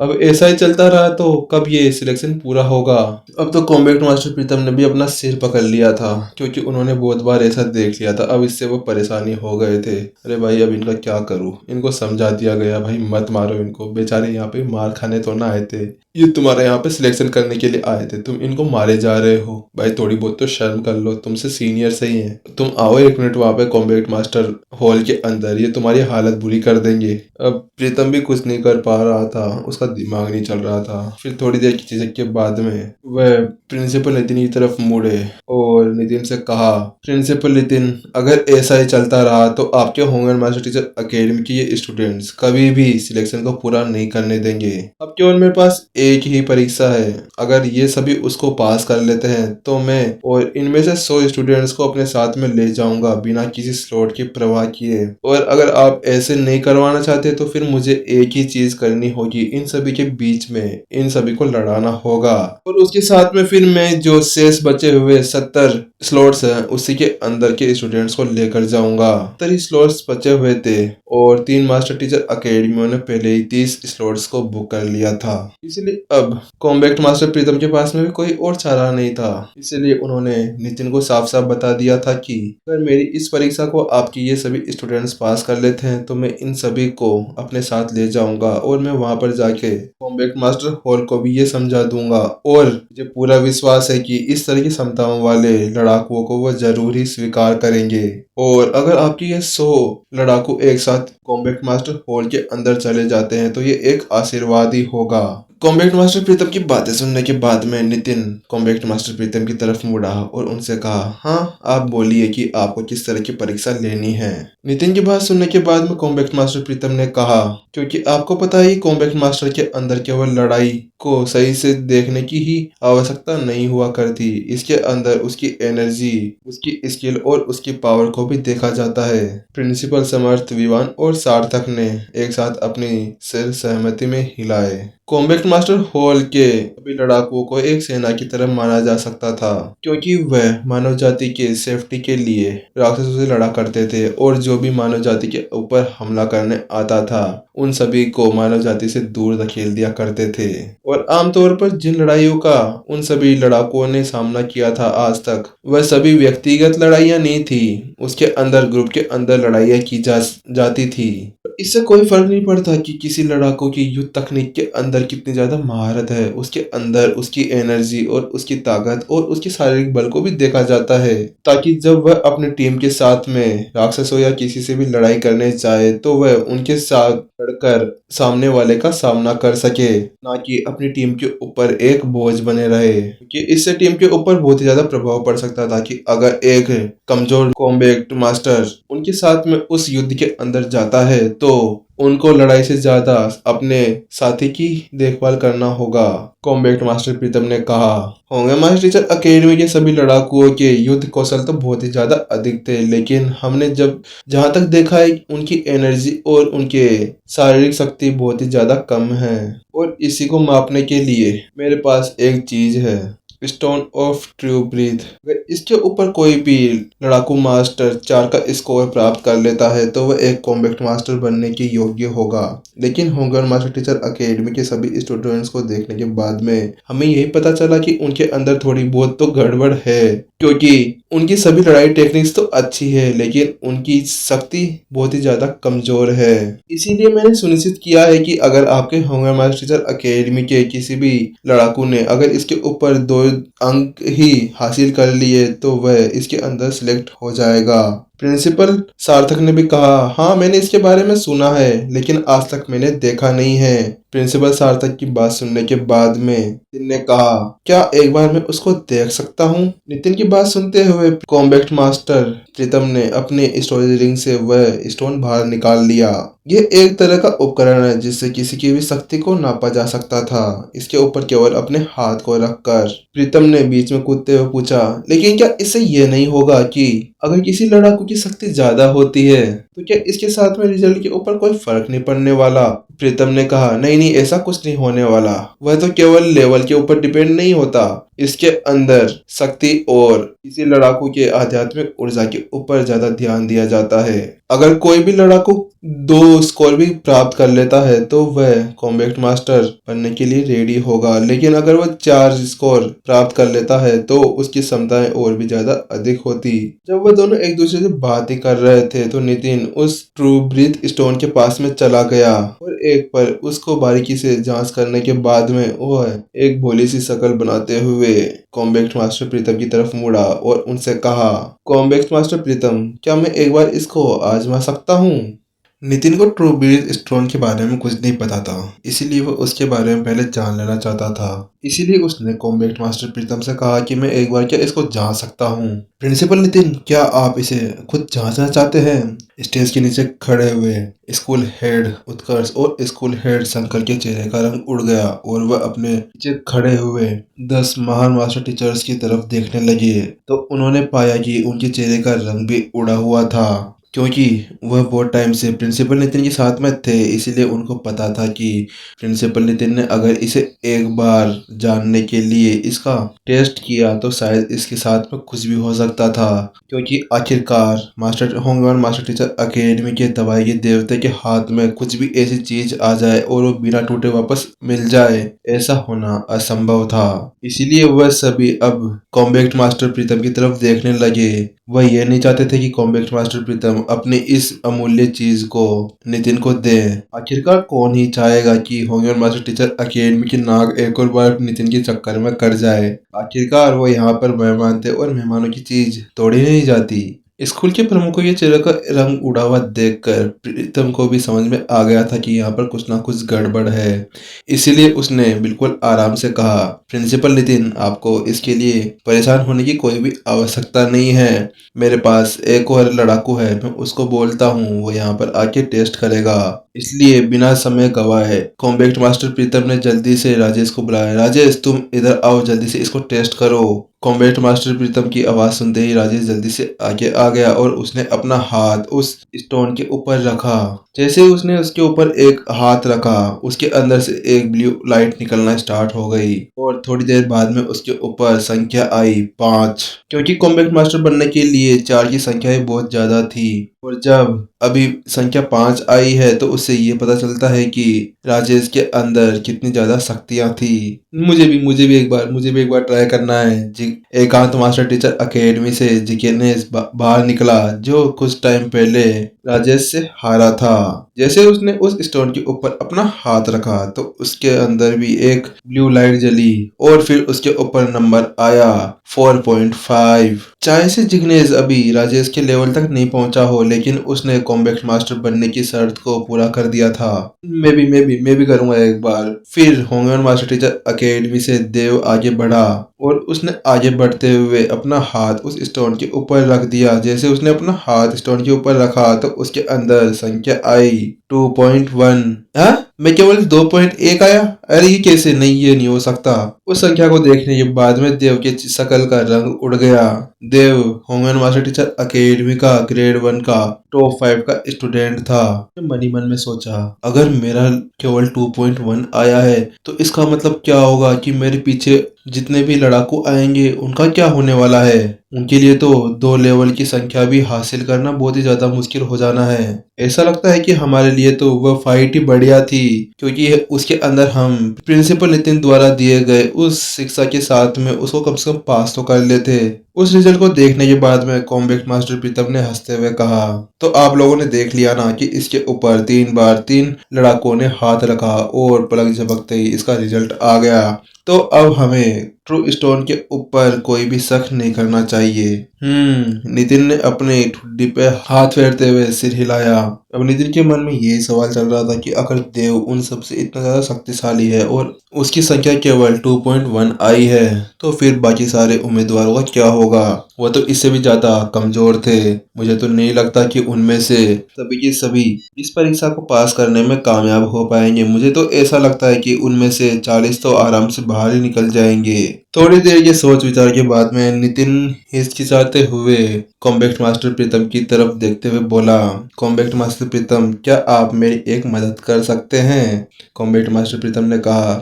अब ऐसा ही चलता रहा तो कब ये सिलेक्शन पूरा होगा। अब तो कॉम्बैट मास्टर प्रीतम ने भी अपना सिर पकड़ लिया था, क्योंकि उन्होंने बहुत बार ऐसा देख लिया था। अब इससे वो परेशानी हो गए थे। अरे भाई अब इनका क्या करूं, इनको समझा दिया गया भाई मत मारो इनको, बेचारे यहाँ पे मार खाने तो ना आए थे, ये तुम्हारे यहाँ पे सिलेक्शन करने के लिए आए थे, तुम इनको मारे जा रहे हो। भाई थोड़ी बहुत तो शर्म कर लो, तुमसे सीनियर सही है। तुम आओ 1 मिनट वहां पे कॉम्बैट मास्टर हॉल के अंदर, ये तुम्हारी हालत बुरी कर देंगे। अब प्रीतम भी कुछ नहीं कर पा रहा था, उसका दिमाग नहीं चल रहा था। फिर थोड़ी देर की चीजें के बाद में वह प्रिंसिपल नितिन की तरफ मुड़े और नितिन से कहा, प्रिंसिपल नितिन, अगर ऐसा ही चलता रहा तो आपके होंगे मास्टर टीचर अकेडमी के ये स्टूडेंट्स कभी भी सिलेक्शन को पूरा नहीं करने देंगे। अब केवल मेरे पास एक ही परीक्षा है, अगर ये सभी उसको पास कर लेते हैं तो मैं और इनमें से 100 स्टूडेंट्स को अपने साथ में ले जाऊंगा बिना किसी स्लॉट की परवाह किए। और अगर आप ऐसे नहीं करवाना चाहते तो फिर मुझे एक ही चीज करनी होगी, इन सभी के बीच में इन सभी को लड़ाना होगा। और उसके साथ में फिर मैं जो शेष बचे हुए 70 स्लॉट्स हैं उसी के अंदर के स्टूडेंट्स को लेकर जाऊंगा। 30 स्लॉट्स बचे हुए थे और 3 मास्टर टीचर अकेडमियों ने पहले ही 30 स्लॉट्स को बुक कर लिया था। इसलिए अब कॉम्बैट मास्टर प्रीतम के पास में भी कोई और चारा नहीं था। इसलिए उन्होंने नितिन को साफ साफ बता दिया था कि अगर मेरी इस परीक्षा को आपकी ये सभी स्टूडेंट्स पास कर लेते हैं तो मैं इन सभी को अपने साथ ले जाऊंगा और मैं वहां पर जाके कॉम्बैट मास्टर हॉल को भी ये समझा दूंगा। और मुझे पूरा विश्वास है कि इस तरह की क्षमताओं वाले लड़ाकुओं को वो जरूर ही स्वीकार करेंगे। और अगर आपकी ये 100 लड़ाकू एक साथ कॉम्बैट मास्टर हॉल के अंदर चले जाते हैं तो ये एक आशीर्वाद ही होगा। कॉम्बैट मास्टर प्रीतम की बातें सुनने के बाद में नितिन कॉम्बैट मास्टर प्रीतम की तरफ मुड़ा और उनसे कहा, हाँ आप बोलिए कि आपको किस तरह की परीक्षा लेनी है। नितिन की बात सुनने के बाद में कॉम्बैट मास्टर प्रीतम ने कहा, क्योंकि आपको पता है कॉम्बैट मास्टर के अंदर केवल लड़ाई को सही से देखने की ही आवश्यकता नहीं हुआ करती, इसके अंदर उसकी एनर्जी, उसकी स्किल और उसकी पावर को भी देखा जाता है। प्रिंसिपल समर्थ, विवान और सार्थक ने एक साथ अपनी सिर सहमति में हिलाए। कॉम्बैट मास्टर हॉल के सभी लड़ाकुओं को एक सेना की तरह माना जा सकता था, क्योंकि वह मानव जाति के सेफ्टी के लिए राक्षसों से लड़ा करते थे और जो भी मानव जाति के ऊपर हमला करने आता था उन सभी को मानव जाति से दूर धकेल दिया करते थे। और आमतौर पर जिन लड़ाइयों का उन सभी लड़ाकुओं ने सामना किया था आज तक, वह सभी व्यक्तिगत लड़ाइयां नहीं थी, उसके अंदर ग्रुप के अंदर लड़ाइयां की जाती थी। इससे कोई फर्क नहीं पड़ता कि किसी लड़ाकू की युद्ध तकनीक के अंदर कितनी ज्यादा महारत है, उसके अंदर उसकी एनर्जी और उसकी ताकत और उसकी शारीरिक बल को भी देखा जाता है, ताकि जब वह अपनी टीम के साथ में राक्षसों या किसी से भी लड़ाई करने जाए तो वह उनके साथ लड़कर सामने वाले का सामना कर सके, ना कि अपनी टीम के ऊपर एक बोझ बने रहे। क्योंकि इससे टीम के ऊपर बहुत ही ज्यादा प्रभाव पड़ सकता था कि अगर एक कमजोर कॉम्बैट मास्टर उनके साथ में उस युद्ध के अंदर जाता है तो उनको लड़ाई से ज्यादा अपने साथी की देखभाल करना होगा। कॉम्बैट मास्टर प्रीतम ने कहा, होंगे मास्टर टीचर अकेडमी के सभी लड़ाकुओं के युद्ध कौशल तो बहुत ही ज्यादा अधिक थे, लेकिन हमने जब जहां तक देखा है उनकी एनर्जी और उनके शारीरिक शक्ति बहुत ही ज्यादा कम है। और इसी को मापने के लिए मेरे पास एक चीज है, स्टोन ऑफ ट्रू ब्रीथ। अगर इसके ऊपर कोई भी लड़ाकू मास्टर 4 का स्कोर प्राप्त कर लेता है तो वह एक कॉम्बैट मास्टर बनने के योग्य होगा। लेकिन होंगर मास्टर टीचर अकेडमी के सभी स्टूडेंट्स को देखने के बाद में हमें यही पता चला कि उनके अंदर थोड़ी बहुत तो गड़बड़ है, क्योंकि उनकी सभी लड़ाई टेक्निक्स तो अच्छी है लेकिन उनकी शक्ति बहुत ही ज्यादा कमजोर है। इसीलिए मैंने सुनिश्चित किया है कि अगर आपके होंगर मास्टर टीचर अकेडमी के किसी भी लड़ाकू ने अगर इसके ऊपर 2 अंक ही हासिल कर लिए तो वह इसके अंदर सिलेक्ट हो जाएगा। प्रिंसिपल सार्थक ने भी कहा, हाँ मैंने इसके बारे में सुना है लेकिन आज तक मैंने देखा नहीं है। प्रिंसिपल सार्थक की बात सुनने के बाद में नितिन ने कहा, क्या एक बार मैं उसको देख सकता हूँ? नितिन की बात सुनते हुए कॉम्बैट मास्टर प्रीतम ने अपने स्टोरेज रिंग से वह स्टोन बाहर निकाल लिया। ये एक तरह का उपकरण है जिससे किसी की भी शक्ति को नापा जा सकता था। इसके ऊपर केवल अपने हाथ को रखकर प्रीतम ने बीच में कूदते हुए पूछा, लेकिन क्या इससे ये नहीं होगा कि अगर किसी लड़ाकू की शक्ति ज्यादा होती है तो क्या इसके साथ में रिजल्ट के ऊपर कोई फर्क नहीं पड़ने वाला? प्रीतम ने कहा, नहीं नहीं ऐसा कुछ नहीं होने वाला, वह तो केवल लेवल के ऊपर डिपेंड नहीं होता, इसके अंदर शक्ति और किसी लड़ाकू के आध्यात्मिक ऊर्जा के ऊपर ज्यादा ध्यान दिया जाता है। अगर कोई भी लड़ाकू 2 स्कोर भी प्राप्त कर लेता है तो वह कॉम्बैट मास्टर बनने के लिए रेडी होगा, लेकिन अगर वह 4 स्कोर प्राप्त कर लेता है तो उसकी क्षमताएं और भी ज्यादा अधिक होती। जब वह दोनों एक दूसरे से बात ही कर रहे थे तो नितिन उस ट्रू ब्रीथ स्टोन के पास में चला गया और एक पर उसको बारीकी से जांच करने के बाद में वह एक भोली सी शक्ल बनाते हुए कॉम्बैट मास्टर प्रीतम की तरफ मुड़ा और उनसे कहा, कॉम्बैट मास्टर प्रीतम, क्या मैं एक बार इसको आजमा सकता हूँ? नितिन को ट्रू ब्रीथ स्टोन के बारे में कुछ नहीं पता था, इसीलिए वो उसके बारे में पहले जान लेना चाहता था। इसीलिए उसने कॉम्बैट मास्टर प्रीतम से कहा कि मैं एक बार क्या इसको जांच सकता हूँ? प्रिंसिपल नितिन, क्या आप इसे खुद जांचना चाहते हैं? स्टेज के नीचे खड़े हुए स्कूल हेड उत्कर्ष और स्कूल हेड शंकर के चेहरे का रंग उड़ गया और वह अपने नीचे खड़े हुए 10 महान मास्टर टीचर्स की तरफ देखने लगे तो उन्होंने पाया कि उनके चेहरे का रंग भी उड़ा हुआ था, क्योंकि वह बहुत टाइम से प्रिंसिपल नितिन के साथ में थे। इसीलिए उनको पता था कि प्रिंसिपल नितिन ने अगर इसे एक बार जानने के लिए इसका टेस्ट किया तो शायद इसके साथ में कुछ भी हो सकता था, क्योंकि आखिरकार मास्टर होंगवान मास्टर टीचर अकेडमी के दवाई के देवते के हाथ में कुछ भी ऐसी चीज आ जाए और वो बिना टूटे वापस मिल जाए, ऐसा होना असंभव था। इसीलिए वह सभी अब कॉम्बैट मास्टर प्रीतम की तरफ देखने लगे। वह ये नहीं चाहते थे कि कॉम्बैट मास्टर प्रीतम अपनी इस अमूल्य चीज को नितिन को दे। आखिरकार कौन ही चाहेगा कि होंगवान मास्टर टीचर अकेडमी की नाक एक और बार नितिन के चक्कर में कट जाए। आखिरकार वो यहाँ पर मेहमान थे और मेहमानों की चीज तोड़ी नहीं जाती। स्कूल के प्रमुखों के चेहरे का रंग उड़ा हुआ देखकर प्रीतम को भी समझ में आ गया था कि यहाँ पर कुछ ना कुछ गड़बड़ है। इसीलिए उसने बिल्कुल आराम से कहा, प्रिंसिपल नितिन, आपको इसके लिए परेशान होने की कोई भी आवश्यकता नहीं है। मेरे पास एक और लड़ाकू है, मैं उसको बोलता हूँ, वो यहाँ पर आके टेस्ट करेगा। इसलिए बिना समय गवाए कॉम्बैट मास्टर प्रीतम ने जल्दी से राजेश को बुलाया। राजेश, तुम इधर आओ, जल्दी से इसको टेस्ट करो। कॉम्बैट मास्टर प्रीतम की आवाज सुनते ही राजेश जल्दी से आगे आ गया और उसने अपना हाथ उस स्टोन के ऊपर रखा। जैसे उसने उसके ऊपर एक हाथ रखा, उसके अंदर से एक ब्लू लाइट निकलना स्टार्ट हो गई और थोड़ी देर बाद में उसके ऊपर संख्या आई 5, क्योंकि कॉम्बैट मास्टर बनने के लिए 4 की संख्याएं बहुत ज्यादा थी। और जब अभी संख्या 5 आई है तो उससे ये पता चलता है कि राजेश के अंदर कितनी ज्यादा शक्तियां थी। मुझे भी एक बार ट्राई करना है। एकांत मास्टर टीचर अकेडमी से जिग्नेश बाहर निकला, जो कुछ टाइम पहले राजेश से हारा था। जैसे उसने उस स्टोन के ऊपर अपना हाथ रखा तो उसके अंदर भी एक ब्लू लाइट जली और फिर उसके ऊपर नंबर आया 4.5। चाहे से जिग्नेश अभी राजेश के लेवल तक नहीं पहुंचा हो, लेकिन उसने कॉम्बैट मास्टर बनने की शर्त को पूरा कर दिया था। मैं भी करूंगा एक बार। फिर होंगवान मास्टर टीचर अकेडमी से देव आगे बढ़ा और उसने आगे बढ़ते हुए अपना हाथ उस स्टोन के ऊपर रख दिया। जैसे उसने अपना हाथ स्टोन के ऊपर रखा तो उसके अंदर संख्या आई 2.1। हाँ, मैं केवल 2.1 आया? अरे ये कैसे? नहीं, ये नहीं हो सकता। उस संख्या को देखने के बाद में देव के शकल का रंग उड़ गया। देव होंगवान मास्टर टीचर अकेडमी का ग्रेड 1 का टॉप 5 का स्टूडेंट था। मन ही मन में सोचा, अगर मेरा केवल 2.1 आया है तो इसका मतलब क्या होगा कि मेरे पीछे जितने भी लड़ाकू आएंगे उनका क्या होने वाला है। उनके लिए तो 2 लेवल की संख्या भी हासिल करना बहुत ही ज्यादा मुश्किल हो जाना है। ऐसा लगता है कि हमारे लिए तो वह फाइट ही बढ़िया थी, क्योंकि उसके अंदर हम प्रिंसिपल नितिन द्वारा दिए गए उस शिक्षा के साथ में उसको कम से कम पास तो कर लेते। उस रिजल्ट को देखने के बाद में कॉम्बैट मास्टर प्रीतम ने हंसते हुए कहा, तो आप लोगों ने देख लिया ना कि इसके ऊपर 3 बार 3 लड़ाकों ने हाथ रखा और पलक झपकते ही इसका रिजल्ट आ गया। तो अब हमें ट्रू स्टोन के ऊपर कोई भी शक नहीं करना चाहिए। नितिन ने अपने ठुड्डी पे हाथ फेरते हुए सिर हिलाया। अब नितिन के मन में यही सवाल चल रहा था कि अगर देव उन सबसे इतना ज्यादा शक्तिशाली है और उसकी संख्या केवल 2.1 आई है तो फिर बाकी सारे उम्मीदवारों का क्या होगा? वो तो इससे भी ज्यादा कमजोर थे। मुझे तो नहीं लगता कि उनमें से सभी के सभी इस परीक्षा को पास करने में कामयाब हो पाएंगे। मुझे तो ऐसा लगता है कि उनमें से 40 तो आराम से बाहर ही निकल जाएंगे। थोड़ी देर के सोच विचार के बाद में नितिन हिचकिचाते हुए कॉम्बैट मास्टर प्रीतम की तरफ देखते हुए बोला, कॉम्बैट मास्टर प्रीतम, क्या आप मेरी एक मदद कर सकते हैं? कॉम्बैट मास्टर प्रीतम ने कहा,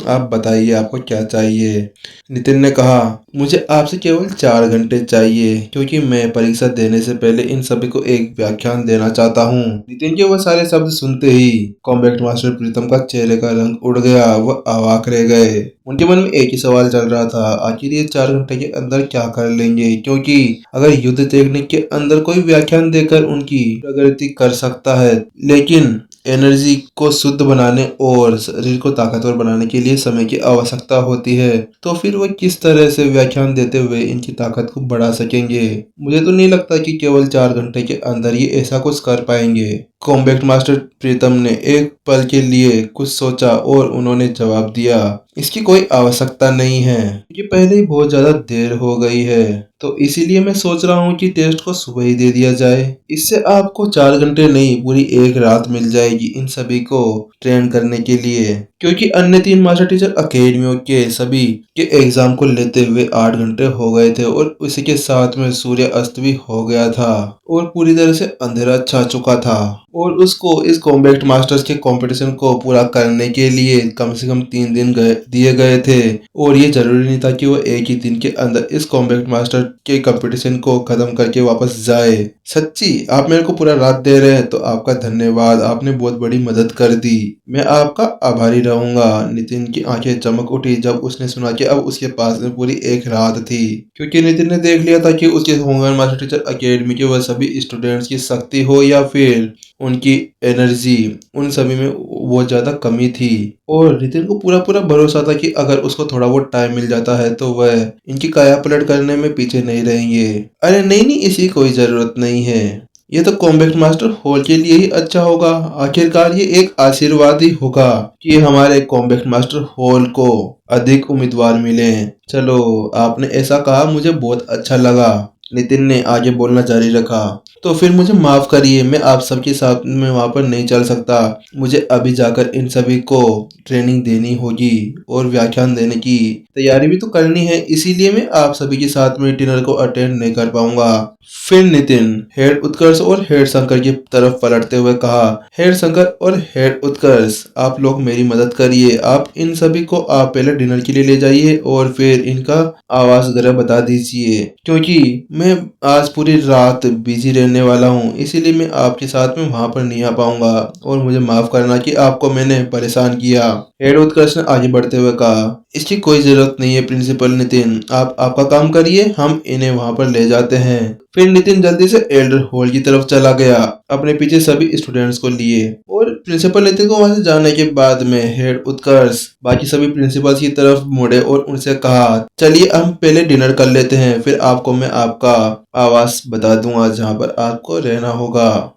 आप बताइए आपको क्या चाहिए? नितिन ने कहा, मुझे आपसे केवल 4 घंटे चाहिए क्योंकि मैं परीक्षा देने से पहले इन सभी को एक व्याख्यान देना चाहता हूँ। नितिन के वो सारे शब्द सुनते ही कॉम्बैक्ट मास्टर प्रीतम का चेहरे का रंग उड़ गया। वह अवाक रह गए। उनके मन में एक ही सवाल चल रहा था, आखिर ये 4 घंटे के अंदर क्या कर लेंगे, क्योंकि अगर युद्ध टेक्निक के अंदर कोई व्याख्यान देकर उनकी प्रगति कर सकता है, लेकिन एनर्जी को शुद्ध बनाने और शरीर को ताकतवर बनाने के लिए समय की आवश्यकता होती है, तो फिर वह किस तरह से व्याख्यान देते हुए इनकी ताकत को बढ़ा सकेंगे। मुझे तो नहीं लगता कि केवल 4 घंटे के अंदर ये ऐसा कुछ कर पाएंगे। कॉम्बैक्ट मास्टर प्रीतम ने एक पल के लिए कुछ सोचा और उन्होंने जवाब दिया, इसकी कोई आवश्यकता नहीं है क्योंकि पहले ही बहुत ज्यादा देर हो गई है, तो इसीलिए मैं सोच रहा हूँ कि टेस्ट को सुबह ही दे दिया जाए। इससे आपको 4 घंटे नहीं, पूरी एक रात मिल जाएगी इन सभी को ट्रेन करने के लिए, क्योंकि अन्य 3 मास्टर टीचर अकेडमियों के सभी के एग्जाम को लेते हुए 8 घंटे हो गए थे और उसी के साथ में सूर्य अस्त भी हो गया था और पूरी तरह से अंधेरा छा चुका था और उसको इस कॉम्बैक्ट मास्टर्स के कंपटीशन को पूरा करने के लिए कम से कम 3 दिन दिए गए थे और ये जरूरी नहीं था कि वो एक ही दिन के अंदर इस कॉम्बैक्ट मास्टर के कंपटीशन को खत्म करके वापस जाए। सच्ची आप मेरे को पूरा रात दे रहे हैं तो आपका धन्यवाद, आपने बहुत बड़ी मदद कर दी, मैं आपका आभारी रहूंगा। नितिन की आंखें चमक उठी जब उसने सुना कि अब उसके पास में पूरी एक रात थी, क्योंकि नितिन ने देख लिया था कि उसके होंगर मास्टर टीचर अकेडमी के वह सभी स्टूडेंट्स की शक्ति हो या फिर उनकी एनर्जी, उन सभी में बहुत ज्यादा कमी थी और नितिन को पूरा पूरा भरोसा था कि अगर उसको थोड़ा बहुत टाइम मिल जाता है तो वह इनकी काया पलट करने में पीछे नहीं रहेंगे। अरे नहीं नहीं, इसकी कोई जरूरत नहीं है, ये तो कॉम्बैक्ट मास्टर हॉल के लिए ही अच्छा होगा। आखिरकार ये एक आशीर्वाद ही होगा कि हमारे कॉम्बैक्ट मास्टर हॉल को अधिक उम्मीदवार मिले। चलो आपने ऐसा कहा, मुझे बहुत अच्छा लगा। नितिन ने आगे बोलना जारी रखा, तो फिर मुझे माफ करिए, मैं आप सबके साथ में वहां पर नहीं चल सकता। मुझे अभी जाकर इन सभी को ट्रेनिंग देनी होगी और व्याख्यान देने की तैयारी भी तो करनी है, इसीलिए मैं आप सभी के साथ में डिनर को अटेंड नहीं कर पाऊंगा। फिर नितिन हेड उत्कर्ष और हेड शंकर की तरफ पलटते हुए कहा, हेड शंकर और हेड उत्कर्ष आप लोग मेरी मदद करिए, आप इन सभी को आप पहले डिनर के लिए ले जाइए और फिर इनका आवास गृह बता दीजिए, क्योंकि मैं आज पूरी रात बिजी रहने वाला हूँ, इसीलिए मैं आपके साथ में वहां पर नहीं आ पाऊंगा और मुझे माफ करना कि आपको मैंने परेशान किया। हेड उत्कर्ष ने आगे बढ़ते हुए कहा, इसकी कोई जरूरत नहीं है प्रिंसिपल नितिन, आप आपका काम करिए, हम इन्हें वहां पर ले जाते हैं। फिर नितिन जल्दी से एल्डर हॉल की तरफ चला गया, अपने पीछे सभी स्टूडेंट्स को लिए और प्रिंसिपल नितिन को वहां से जाने के बाद में हेड उत्कर्ष बाकी सभी प्रिंसिपल्स की तरफ मुड़े और उनसे कहा, चलिए हम पहले डिनर कर लेते हैं, फिर आपको मैं आपका आवास बता दूंगा जहां पर आपको रहना होगा।